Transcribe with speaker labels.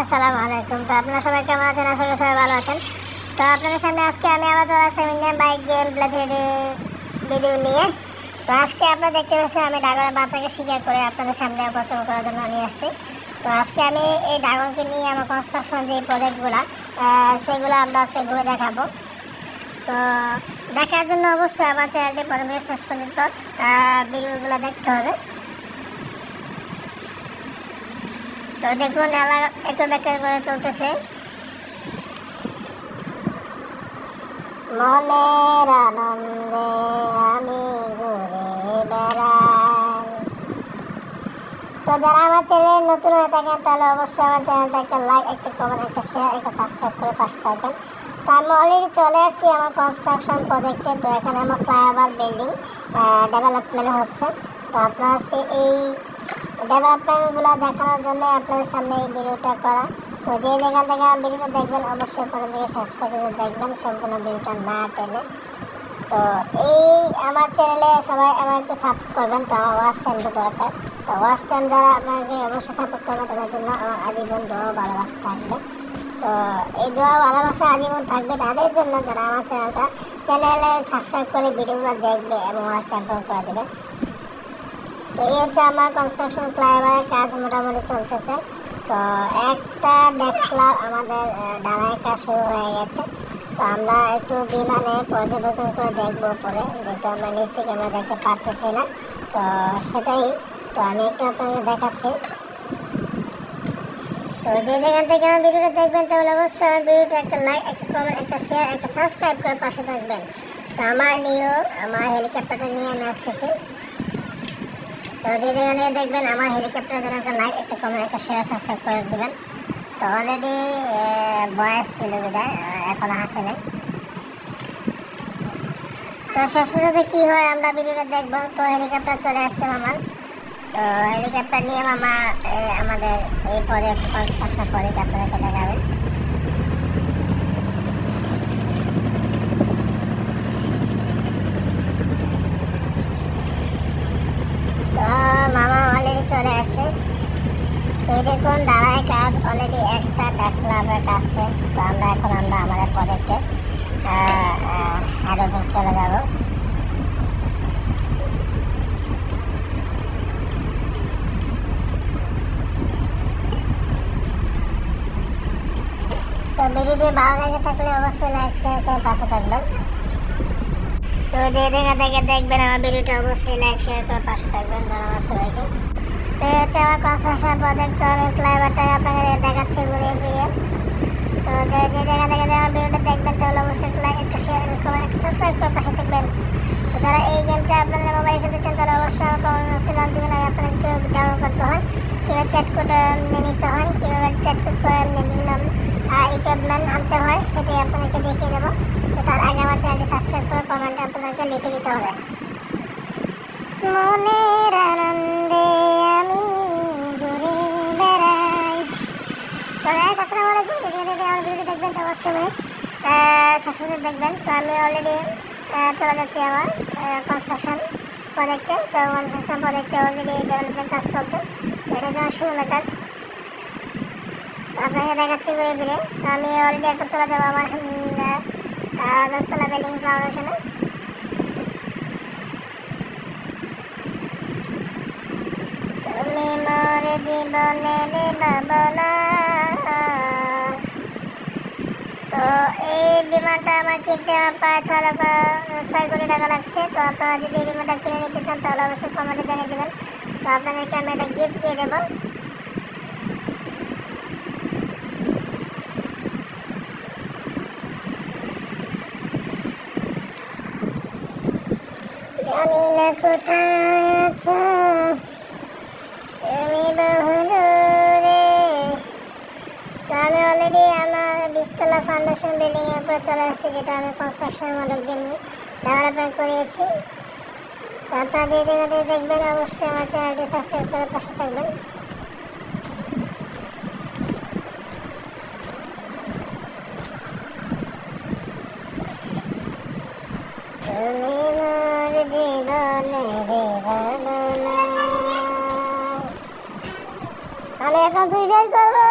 Speaker 1: আসসালামু আলাইকুম। তো আপনারা সবাই কেমন আছেন? আশা করি সবাই ভালো আছেন। তো আপনাদের সামনে আজকে আমি আবার চলে আসলাম Indian bike game play video নিয়ে। তো আজকে আপনারা দেখতে পাচ্ছেন আমি ড্রাগনের বাচ্চাকে শিকার করে আপনাদের সামনে উপস্থাপন করার জন্য নিয়ে আসছি। তো আজকে আমি এই ড্রাগনকে নিয়ে আমার কনস্ট্রাকশন যে প্রজেক্টগুলো সেগুলো আমরা আজকে ঘুরে দেখাবো। তো দেখার জন্য অবশ্যই আমার চ্যানেলটি প্রথমে শেষ পর্যন্ত ভিডিওগুলো দেখতে হবে। তো দেখুন এত বেকার করে চলতেছে। মনের আনন্দে আমি ঘুরে বেড়াই। তো যারা আমার চ্যানেল নতুন হয়ে থাকেন তাহলে অবশ্যই আমার চ্যানেলটা একটা লাইক, একটা কমেন্ট, একটা শেয়ার, একটা সাবস্ক্রাইব করে পাশে থাকবেন। তো আমি অলরেডি চলে আসছি আমার কনস্ট্রাকশন প্রজেক্টে। তো এখানে আমার ফ্লাইওভার বিল্ডিং ডেভেলপমেন্ট হচ্ছে। তো আপনারা এই ডেভেলপমেন্টগুলো দেখানোর জন্য আপনাদের সামনে এই ভিডিওটা করা। তো যে যেখান থেকে ভিডিওটা দেখবেন অবশ্যই প্রথম থেকে শেষ পর্যন্ত দেখবেন, সম্পূর্ণ ভিডিওটা না টেনে। তো এই আমার চ্যানেলে সবাই আমার একটু সাপোর্ট করবেন। তো আমার ওয়াচ টাইমটা দরকার। তো ওয়াচ টাইম যারা আপনাকে অবশ্যই সাপোর্ট করবেন তাদের জন্য আমার আজীবন দোয়া ভালোবাসা থাকবে। তো এই দোয়া ভালোবাসা আজীবন থাকবে তাদের জন্য যারা আমার চ্যানেলে সাবস্ক্রাইব করে ভিডিওগুলো দেখবে এবং ওয়াচ টাইম করে দেবে। তো এই হচ্ছে আমার কনস্ট্রাকশন ফ্লাইওভারের কাজ মোটামুটি চলতেছে। তো একটা ডেক্সলার আমাদের ঢালাইয়ের কাজ শুরু হয়ে গেছে। তো আমরা একটু বিমানে পর্যবেক্ষণ করে দেখবো পরে, যেহেতু আমরা নিচ থেকে আমরা দেখতে পারতেছি না। তো সেটাই তো আমি একটু আপনাকে দেখাচ্ছি। তো যে যেখান থেকে আমার ভিডিওটা দেখবেন তাহলে অবশ্যই আমার ভিডিওটা একটা লাইক, একটা কমেন্ট, একটা শেয়ার, একটা সাবস্ক্রাইব করে পাশে থাকবেন। তো আমার হেলিকপ্টারটা নিয়ে আমি আসতেছি। তো যে যেখানে দেখবেন আমার হেলিকপ্টার জন্য একটা লাইক, একটা কমেন্ট, একটা শেয়ার, সাবস্ক্রাইব করে দেবেন। তো অলরেডি বয়স ছিল বিদায়, এখন আসে নাই। তো শেষ পর্যন্ত কী হয় আমরা ভিডিওটা দেখবো। তো হেলিকপ্টার চলে আসছে আমার। তো হেলিকপ্টার নিয়ে মামা আমাদের এই প্রজেক্ট কনস্ট্রাকশন প্রজেক্ট আপনাদেরকে দেখাবে। তো মামা অলরেডি চলে আসছে। তো এই দেখুন ঢালাই কাজ অলরেডি একটা ডেক্সলারের কাজ শেষ। তো আমরা আমাদের প্রজেক্টে হেড অফিস চলে যাব। তো ভিডিওটি ভালো লেগে থাকলে অবশ্যই লাইক, শেয়ার করে পাশে থাকবেন। তো যে দেখা থেকে দেখবেন আমার ভিডিওটা অবশ্যই লাইক, শেয়ার করে পাশে থাকবেন। ধন্যবাদ সবাইকে। তো হচ্ছে আমার কনস্ট্রাকশন প্রজেক্ট। তো আমি ফ্লাইওভারটা আপনাকে দেখাচ্ছি ঘুরিয়ে ফিরিয়ে। তো যে জায়গা থেকে আমার ভিডিওটা দেখবেন তাহলে অবশ্যই লাইক, একটা শেয়ার, একটা কমেন্ট, একটা সাবস্ক্রাইব করে পাশে থাকবেন। তো যারা এই গেমটা আপনাদের মোবাইলে খেলতে চান তাহলে অবশ্যই আমার কমেন্ট দিবেন। আপনাদেরকে ডাউনলোড করতে হয়, কীভাবে চ্যাট কোড নিতে হয়, কীভাবে চ্যাট কোড করে বিভিন্ন ইকুইপমেন্ট আনতে হয় সেটাই আপনাদেরকে দেখিয়ে দেবো। তো তার আগে আমার চ্যানেলটি সাবস্ক্রাইব করে কমেন্টে আপনাদেরকে লিখে দিতে হবে। মনের আনন্দে আমি ঘুরে বেড়াই। তো আসসালামু আলাইকুম। যদি আমার ভিডিও দেখবেন তো অবশ্যই শেষ পর্যন্ত দেখবেন। তো আমি অলরেডি চলে যাচ্ছি আমার কনস্ট্রাকশন প্রজেক্টে। তো কনস্ট্রাকশন প্রজেক্টে অলরেডি ডেভেলপমেন্ট কাজ চলছে। তো এটা যেমন শুরুর কাজ আপনাকে দেখাচ্ছি ঘুরে ফিরে। তো আমি অলরেডি এখন চলে যাবো আমার 10তলা বিল্ডিং ফাউন্ডেশনে। তুমি মোর জীবনের ভাবনা। তো এই বিমানটা আমার কিনতে প্রায় 6 কোটি টাকা লাগছে। তো আপনারা যদি এই বিমানটা কিনে নিতে চান তাহলে অবশ্যই কমেন্টে জানিয়ে দেবেন। তো আপনাদেরকে আমি একটা গিফট দিয়ে দেবো। জানি না কোথায় আছো তুমি বহু দূরে। তো আমি অলরেডি আমার 20তলা ফাউন্ডেশন বিল্ডিংয়ের উপরে চলে আসছি, যেটা আমি কনস্ট্রাকশন মডেল দিয়ে ডেভেলপমেন্ট করিয়েছি। তো আপনারা যে জায়গাতে দেখবেন অবশ্যই আমার চ্যানেলটি সাবস্ক্রাইব করে পাশে থাকবেন। তুমি মোর জীবনের ভাবনা। আমি এখন সুইসাইড করবো।